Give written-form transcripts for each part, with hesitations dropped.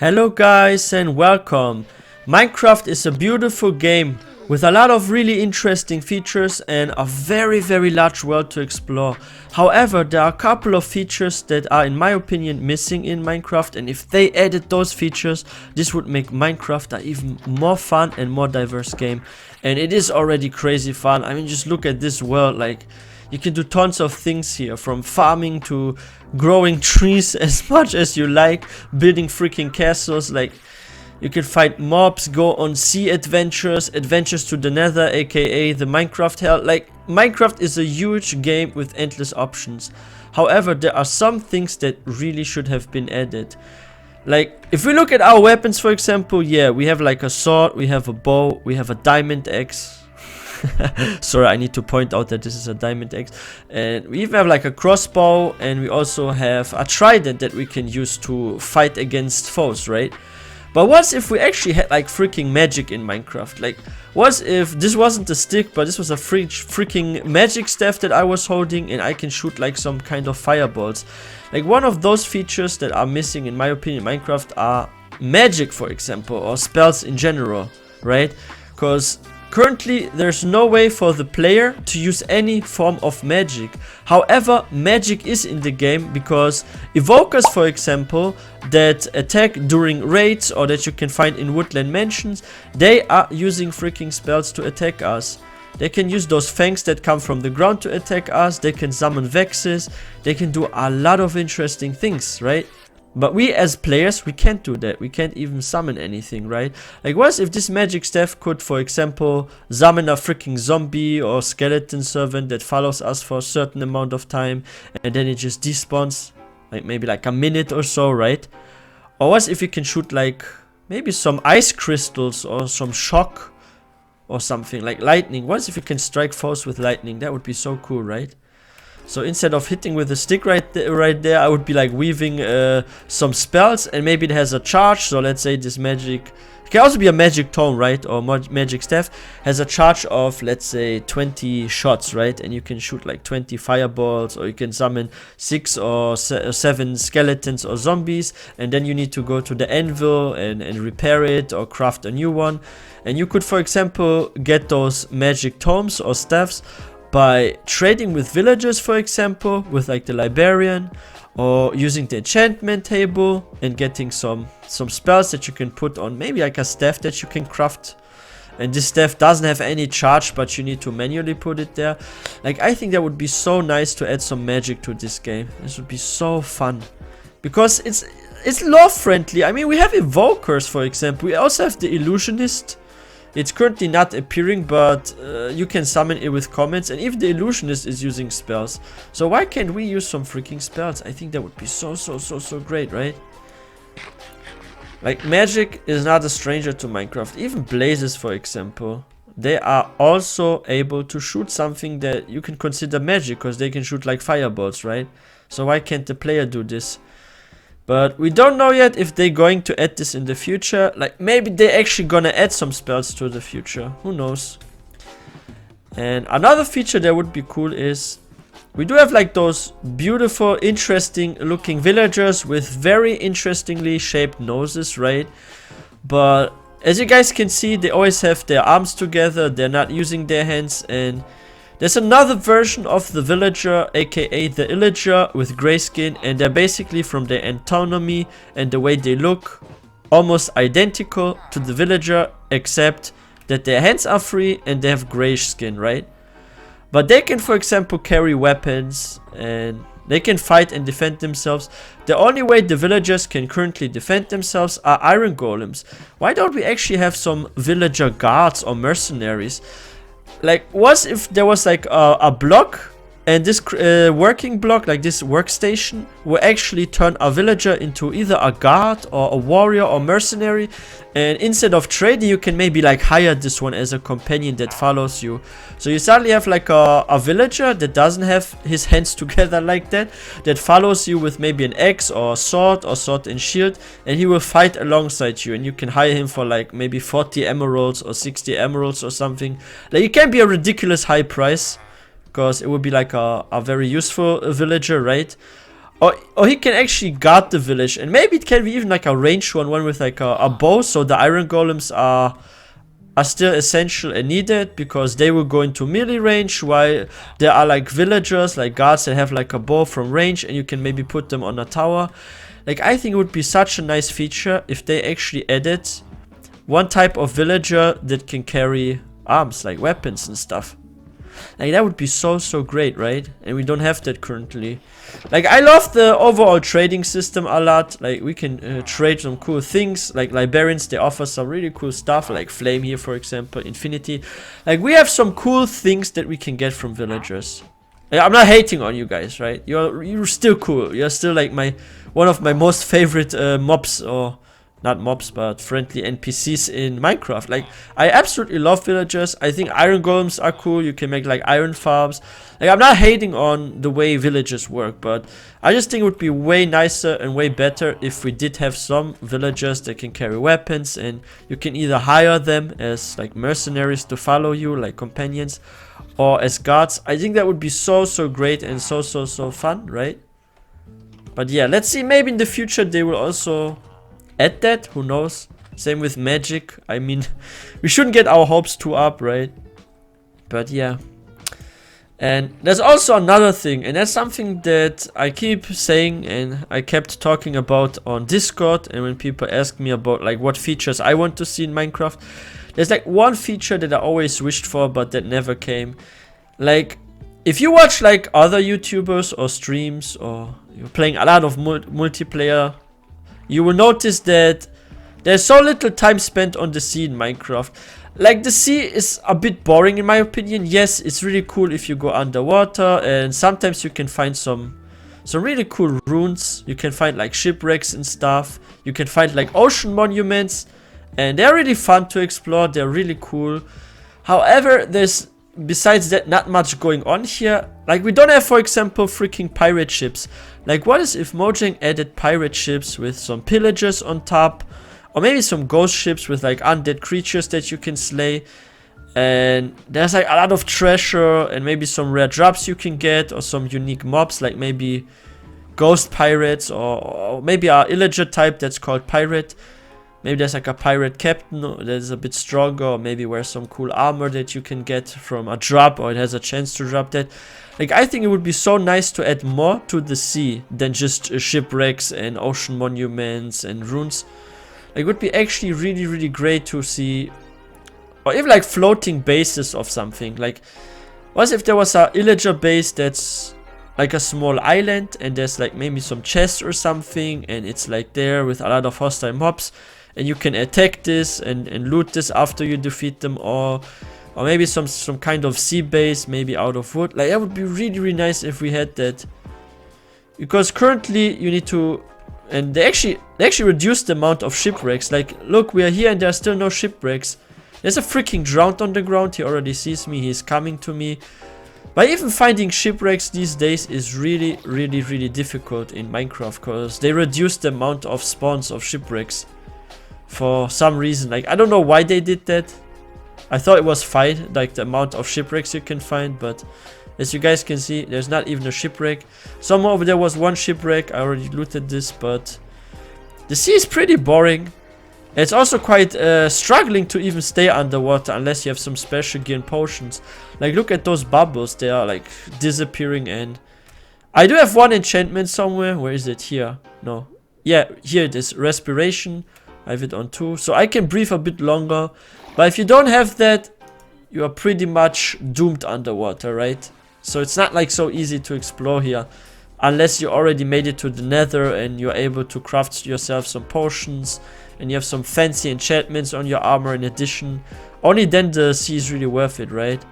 Hello guys and welcome. Minecraft is a beautiful game with a lot of really interesting features and a very large world to explore. However, there are a couple of features that are in my opinion missing in Minecraft, and if they added those features, this would make Minecraft an even more fun and more diverse game. And it is already crazy fun. I mean, just look at this world. Like, you can do tons of things here, from farming to growing trees as much as you like, building freaking castles. Like, you can fight mobs, go on sea adventures to the nether, aka the Minecraft hell. Like, Minecraft is a huge game with endless options. However, there are some things that really should have been added. Like, if we look at our weapons, for example, yeah, we have like a sword, we have a bow, we have a diamond axe. Sorry, I need to point out that this is a diamond axe. And we even have like a crossbow, and we also have a trident that we can use to fight against foes, right? But what if we actually had like freaking magic in Minecraft? Like, what if this wasn't a stick, but this was a freaking magic staff that I was holding, and I can shoot like some kind of fireballs? Like, one of those features that are missing in my opinion in Minecraft are magic, for example, or spells in general, right? Because currently, there's no way for the player to use any form of magic. However, magic is in the game because evokers, for example, that attack during raids or that you can find in woodland mansions, they are using freaking spells to attack us. They can use those fangs that come from the ground to attack us, they can summon vexes, they can do a lot of interesting things, right? But we as players, we can't do that. We can't even summon anything, right? Like, what if this magic staff could, for example, summon a freaking zombie or skeleton servant that follows us for a certain amount of time, and then it just despawns, like maybe like a minute or so, right? Or what if you can shoot like maybe some ice crystals or some shock or something, like lightning? What if you can strike foes with lightning? That would be so cool, right? So instead of hitting with a stick right there, I would be like weaving some spells, and maybe it has a charge. So let's say this magic, it can also be a magic tome, right? Or magic staff has a charge of, let's say, 20 shots, right? And you can shoot like 20 fireballs, or you can summon 6 or 7 skeletons or zombies, and then you need to go to the anvil and repair it or craft a new one. And you could, for example, get those magic tomes or staffs by trading with villagers, for example, with like the librarian, or using the enchantment table and getting some spells that you can put on maybe like a staff that you can craft. And this staff doesn't have any charge, but you need to manually put it there. Like, I think that would be so nice to add some magic to this game. This would be so fun because it's lore friendly. I mean, we have evokers, for example. We also have the illusionist. It's currently not appearing, but you can summon it with comments, and if the illusionist is using spells, so why can't we use some freaking spells? I think that would be so great, right? Like, magic is not a stranger to Minecraft. Even blazes, for example, they are also able to shoot something that you can consider magic, because they can shoot like fireballs, right? So why can't the player do this? But we don't know yet if they're going to add this in the future. Like, maybe they're actually gonna add some spells to the future. Who knows? And another feature that would be cool is we do have like those beautiful, interesting looking villagers with very interestingly shaped noses, right? But as you guys can see, they always have their arms together. They're not using their hands. And there's another version of the villager, aka the illager, with gray skin, and they're basically, from their anatomy and the way they look, almost identical to the villager, except that their hands are free and they have grayish skin, right? But they can, for example, carry weapons, and they can fight and defend themselves. The only way the villagers can currently defend themselves are iron golems. Why don't we actually have some villager guards or mercenaries? Like, what if there was like a block, and this working block, like this workstation, will actually turn a villager into either a guard or a warrior or mercenary, and instead of trading, you can maybe like hire this one as a companion that follows you. So you suddenly have like a villager that doesn't have his hands together like that follows you with maybe an axe or a sword and shield, and he will fight alongside you, and you can hire him for like maybe 40 emeralds or 60 emeralds or something. Like, it can be a ridiculous high price, because it would be like a very useful villager, right? Or he can actually guard the village, and maybe it can be even like a range one with like a bow, so the iron golems are still essential and needed because they will go into melee range, while there are like villagers, like guards that have like a bow from range, and you can maybe put them on a tower. Like, I think it would be such a nice feature if they actually added one type of villager that can carry arms, like weapons and stuff. Like, that would be so great, right? And we don't have that currently. Like, I love the overall trading system a lot. Like, we can trade some cool things. Like, librarians, they offer some really cool stuff, like flame here, for example, infinity. Like, we have some cool things that we can get from villagers. Like, I'm not hating on you guys, right? You're still cool. You're still like one of my most favorite mobs, or not mobs, but friendly NPCs in Minecraft. Like, I absolutely love villagers. I think iron golems are cool. You can make like iron farms. Like, I'm not hating on the way villages work, but I just think it would be way nicer and way better if we did have some villagers that can carry weapons, and you can either hire them as like mercenaries to follow you, like companions, or as guards. I think that would be so great and so fun, right? But yeah, let's see, maybe in the future they will also add that, who knows. Same with magic. I mean, we shouldn't get our hopes too up, right? But yeah. And there's also another thing, and that's something that I keep saying and I kept talking about on Discord, and when people ask me about like what features I want to see in Minecraft, there's like one feature that I always wished for but that never came. Like, if you watch like other YouTubers or streams, or you're playing a lot of multiplayer, you will notice that there's so little time spent on the sea in Minecraft. Like, the sea is a bit boring in my opinion. Yes, it's really cool if you go underwater, and sometimes you can find some really cool ruins. You can find like shipwrecks and stuff. You can find like ocean monuments, and they're really fun to explore. They're really cool. However, there's, besides that, not much going on here. Like, we don't have, for example, freaking pirate ships. Like, what is if Mojang added pirate ships with some pillagers on top, or maybe some ghost ships with like undead creatures that you can slay, and there's like a lot of treasure and maybe some rare drops you can get, or some unique mobs, like maybe ghost pirates, or maybe a illager type that's called pirate. Maybe there's like a pirate captain that is a bit stronger, or maybe wears some cool armor that you can get from a drop, or it has a chance to drop that. Like, I think it would be so nice to add more to the sea than just shipwrecks and ocean monuments and ruins. Like, it would be actually really great to see, or even like floating bases of something. Like, what if there was a illager base that's like a small island, and there's like maybe some chests or something, and it's like there with a lot of hostile mobs, and you can attack this and loot this after you defeat them, or maybe some kind of sea base, maybe out of wood. Like, that would be really nice if we had that, because currently you need to, and they actually reduced the amount of shipwrecks. Like, look, we are here and there are still no shipwrecks. There's a freaking drowned on the ground. He already sees me. He's coming to me. But even finding shipwrecks these days is really difficult in Minecraft, because they reduced the amount of spawns of shipwrecks for some reason. Like, I don't know why they did that. I thought it was fine, like the amount of shipwrecks you can find, but as you guys can see, there's not even a shipwreck. Somewhere over there was one shipwreck. I already looted this, but the sea is pretty boring. It's also quite struggling to even stay underwater unless you have some special gear and potions. Like, look at those bubbles. They are like disappearing, and I do have one enchantment somewhere. Where is it? Here? No. Yeah, here it is. Respiration. I have it on 2. So I can breathe a bit longer. But if you don't have that, you are pretty much doomed underwater, right? So it's not like so easy to explore here, unless you already made it to the nether and you're able to craft yourself some potions and you have some fancy enchantments on your armor in addition. Only then the sea is really worth it, right?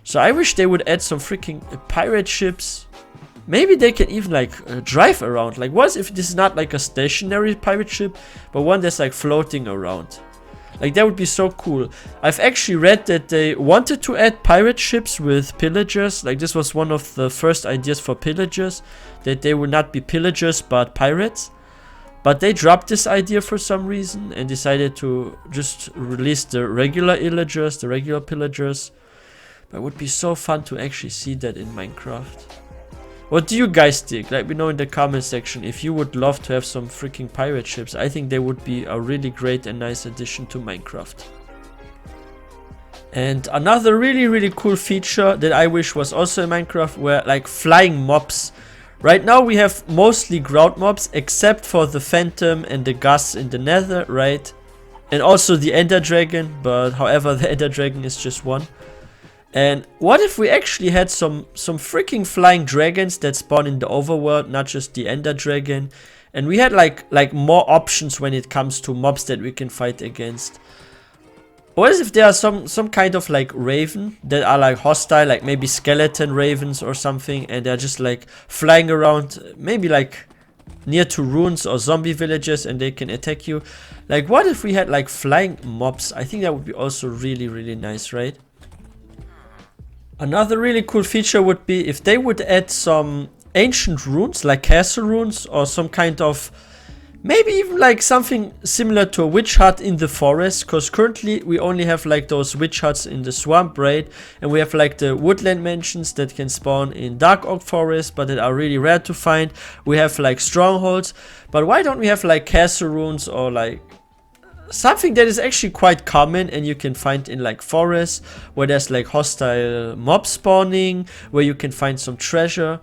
So I wish they would add some freaking pirate ships. Maybe they can even like drive around. Like, what if this is not like a stationary pirate ship, but one that's like floating around? Like, that would be so cool. I've actually read that they wanted to add pirate ships with pillagers. Like, this was one of the first ideas for pillagers, that they would not be pillagers but pirates. But they dropped this idea for some reason and decided to just release the regular illagers, the regular pillagers. But it would be so fun to actually see that in Minecraft. What do you guys think? Let me know in the comment section if you would love to have some freaking pirate ships. I think they would be a really great and nice addition to Minecraft. And another really cool feature that I wish was also in Minecraft were like flying mobs. Right now we have mostly ground mobs except for the Phantom and the Gus in the Nether, right? And also the Ender Dragon, but however the Ender Dragon is just one. And what if we actually had some freaking flying dragons that spawn in the overworld, not just the Ender Dragon, and we had like more options when it comes to mobs that we can fight against. What if there are some kind of like raven that are like hostile, like maybe skeleton ravens or something, and they're just like flying around, maybe like near to ruins or zombie villages, and they can attack you. Like what if we had like flying mobs? I think that would be also really nice, right? Another really cool feature would be if they would add some ancient runes, like castle runes, or some kind of, maybe even like something similar to a witch hut in the forest, because currently we only have like those witch huts in the swamp, right? And we have like the woodland mansions that can spawn in dark oak forest, but that are really rare to find. We have like strongholds, but why don't we have like castle runes or like something that is actually quite common and you can find in like forests, where there's like hostile mob spawning, where you can find some treasure,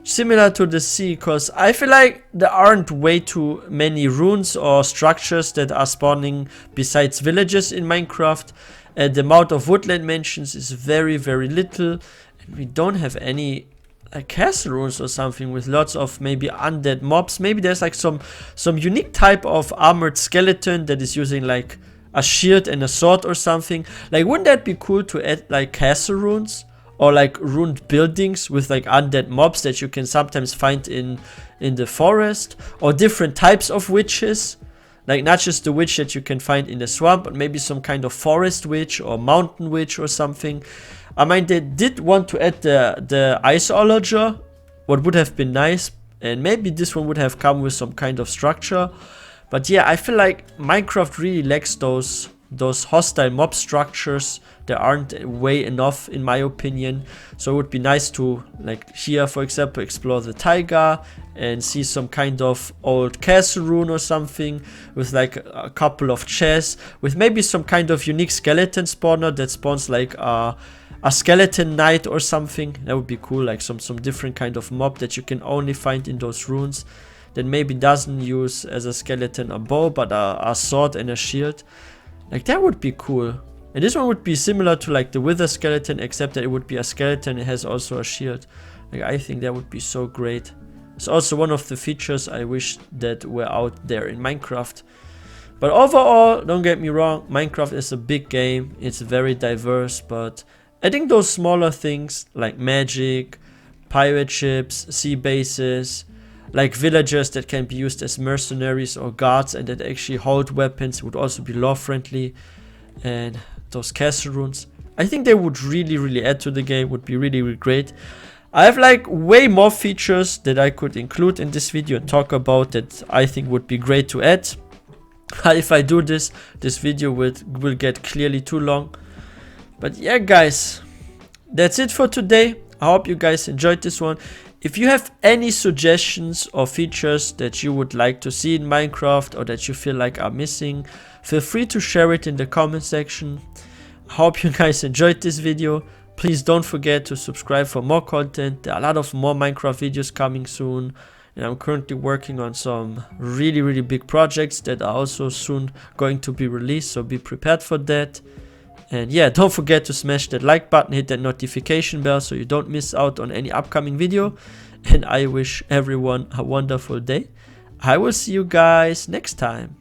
similar to the sea, because I feel like there aren't way too many runes or structures that are spawning besides villages in Minecraft, and the amount of woodland mansions is very little, and we don't have any like castle runes or something with lots of maybe undead mobs. Maybe there's like some unique type of armored skeleton that is using like a shield and a sword or something. Like wouldn't that be cool to add like castle runes or like ruined buildings with like undead mobs that you can sometimes find in the forest, or different types of witches, like not just the witch that you can find in the swamp, but maybe some kind of forest witch or mountain witch or something. I mean, they did want to add the Iceologer, what would have been nice, and maybe this one would have come with some kind of structure. But yeah, I feel like Minecraft really lacks those hostile mob structures. There aren't way enough in my opinion. So it would be nice to, like here for example, explore the taiga and see some kind of old castle rune or something with like a couple of chests, with maybe some kind of unique skeleton spawner that spawns like a skeleton knight or something. That would be cool, like some different kind of mob that you can only find in those runes, that maybe doesn't use as a skeleton a bow, but a sword and a shield. Like that would be cool. And this one would be similar to like the wither skeleton, except that it would be a skeleton, it has also a shield. Like I think that would be so great. It's also one of the features I wish that were out there in Minecraft. But overall, don't get me wrong, Minecraft is a big game, it's very diverse, but I think those smaller things like magic, pirate ships, sea bases, like villagers that can be used as mercenaries or guards and that actually hold weapons would also be lore friendly, and those castle runes, I think they would really add to the game, would be really great. I have like way more features that I could include in this video and talk about that I think would be great to add. If I do this video will get clearly too long. But yeah guys, that's it for today. I hope you guys enjoyed this one. If you have any suggestions or features that you would like to see in Minecraft or that you feel like are missing, feel free to share it in the comment section. I hope you guys enjoyed this video. Please don't forget to subscribe for more content. There are a lot of more Minecraft videos coming soon. And I'm currently working on some really big projects that are also soon going to be released. So be prepared for that. And yeah, don't forget to smash that like button, hit that notification bell so you don't miss out on any upcoming video. And I wish everyone a wonderful day. I will see you guys next time.